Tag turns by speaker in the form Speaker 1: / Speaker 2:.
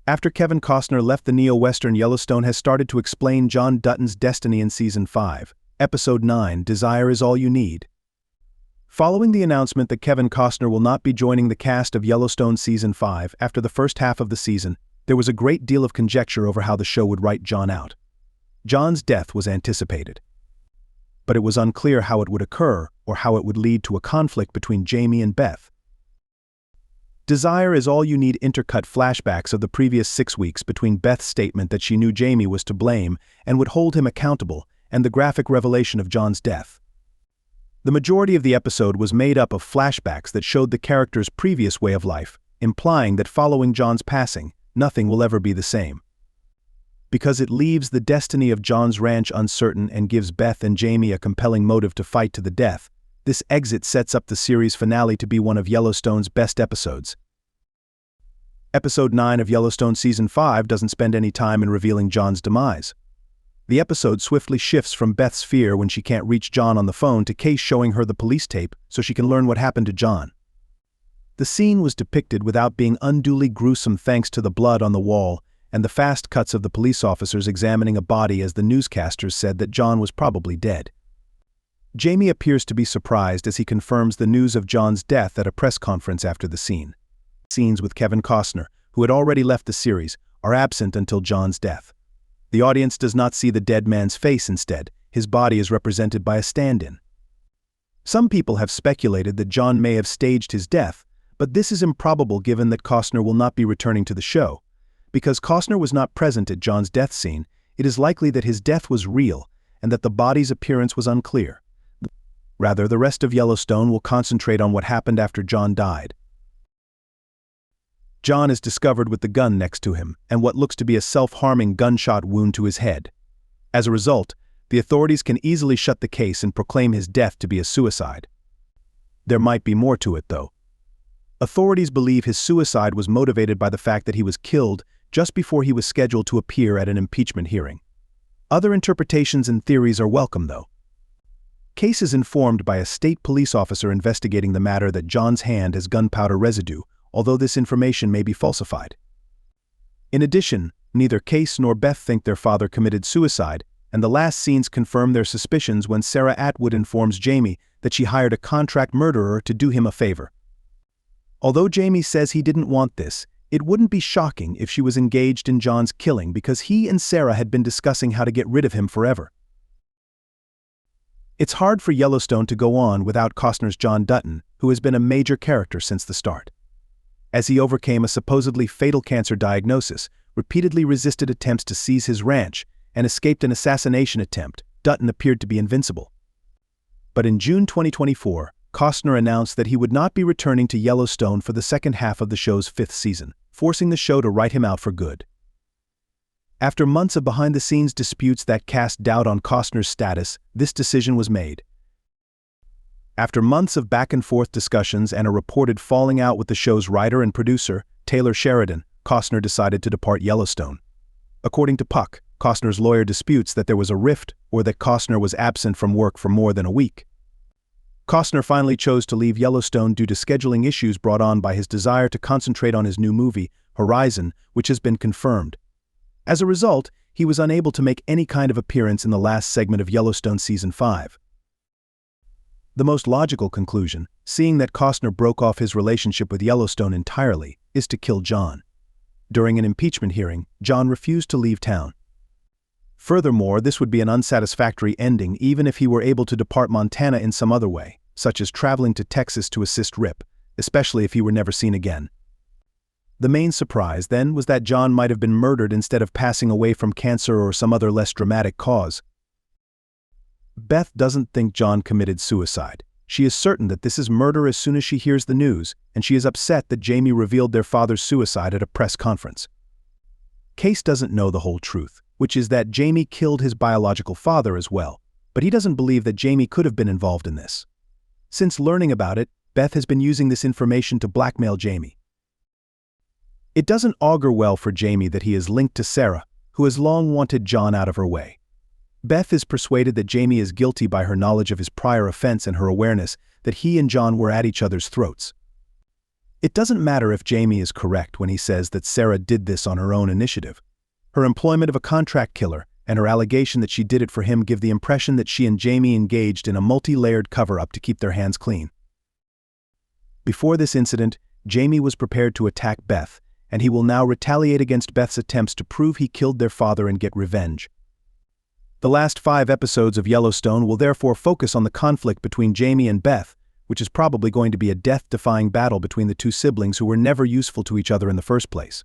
Speaker 1: After Kevin Costner left the neo-western, Yellowstone has started to explain John Dutton's destiny in Season 5, Episode 9, Desire is All You Need. Following the announcement that Kevin Costner will not be joining the cast of Yellowstone Season 5 after the first half of the season, there was a great deal of conjecture over how the show would write John out. John's death was anticipated, but it was unclear how it would occur or how it would lead to a conflict between Jamie and Beth. Desire is All You Need intercut flashbacks of the previous 6 weeks between Beth's statement that she knew Jamie was to blame and would hold him accountable and the graphic revelation of John's death. The majority of the episode was made up of flashbacks that showed the character's previous way of life, implying that following John's passing, nothing will ever be the same. Because it leaves the destiny of John's ranch uncertain and gives Beth and Jamie a compelling motive to fight to the death, this exit sets up the series finale to be one of Yellowstone's best episodes. Episode 9 of Yellowstone Season 5 doesn't spend any time in revealing John's demise. The episode swiftly shifts from Beth's fear when she can't reach John on the phone to Case showing her the police tape so she can learn what happened to John. The scene was depicted without being unduly gruesome thanks to the blood on the wall and the fast cuts of the police officers examining a body as the newscasters said that John was probably dead. Jamie appears to be surprised as he confirms the news of John's death at a press conference after the scene. Scenes with Kevin Costner, who had already left the series, are absent until John's death. The audience does not see the dead man's face instead, his body is represented by a stand-in. Some people have speculated that John may have staged his death, but this is improbable given that Costner will not be returning to the show. Because Costner was not present at John's death scene, it is likely that his death was real and that the body's appearance was unclear. Rather, the rest of Yellowstone will concentrate on what happened after John died. John is discovered with the gun next to him and what looks to be a self-harming gunshot wound to his head. As a result, the authorities can easily shut the case and proclaim his death to be a suicide. There might be more to it, though. Authorities believe his suicide was motivated by the fact that he was killed just before he was scheduled to appear at an impeachment hearing. Other interpretations and theories are welcome, though. Case is informed by a state police officer investigating the matter that John's hand has gunpowder residue, although this information may be falsified. In addition, neither Case nor Beth think their father committed suicide, and the last scenes confirm their suspicions when Sarah Atwood informs Jamie that she hired a contract murderer to do him a favor. Although Jamie says he didn't want this, it wouldn't be shocking if she was engaged in John's killing because he and Sarah had been discussing how to get rid of him forever. It's hard for Yellowstone to go on without Costner's John Dutton, who has been a major character since the start. As he overcame a supposedly fatal cancer diagnosis, repeatedly resisted attempts to seize his ranch, and escaped an assassination attempt, Dutton appeared to be invincible. But in June 2024, Costner announced that he would not be returning to Yellowstone for the second half of the show's 5th season, forcing the show to write him out for good. After months of behind-the-scenes disputes that cast doubt on Costner's status, this decision was made. After months of back-and-forth discussions and a reported falling out with the show's writer and producer, Taylor Sheridan, Costner decided to depart Yellowstone. According to Puck, Costner's lawyer disputes that there was a rift or that Costner was absent from work for more than a week. Costner finally chose to leave Yellowstone due to scheduling issues brought on by his desire to concentrate on his new movie, Horizon, which has been confirmed. As a result, he was unable to make any kind of appearance in the last segment of Yellowstone Season 5. The most logical conclusion, seeing that Costner broke off his relationship with Yellowstone entirely, is to kill John. During an impeachment hearing, John refused to leave town. Furthermore, this would be an unsatisfactory ending even if he were able to depart Montana in some other way, such as traveling to Texas to assist Rip, especially if he were never seen again. The main surprise, then, was that John might have been murdered instead of passing away from cancer or some other less dramatic cause. Beth doesn't think John committed suicide. She is certain that this is murder as soon as she hears the news, and she is upset that Jamie revealed their father's suicide at a press conference. Case doesn't know the whole truth, which is that Jamie killed his biological father as well, but he doesn't believe that Jamie could have been involved in this. Since learning about it, Beth has been using this information to blackmail Jamie. It doesn't augur well for Jamie that he is linked to Sarah, who has long wanted John out of her way. Beth is persuaded that Jamie is guilty by her knowledge of his prior offense and her awareness that he and John were at each other's throats. It doesn't matter if Jamie is correct when he says that Sarah did this on her own initiative. Her employment of a contract killer and her allegation that she did it for him give the impression that she and Jamie engaged in a multi-layered cover-up to keep their hands clean. Before this incident, Jamie was prepared to attack Beth, and he will now retaliate against Beth's attempts to prove he killed their father and get revenge. The last 5 episodes of Yellowstone will therefore focus on the conflict between Jamie and Beth, which is probably going to be a death-defying battle between the two siblings who were never useful to each other in the first place.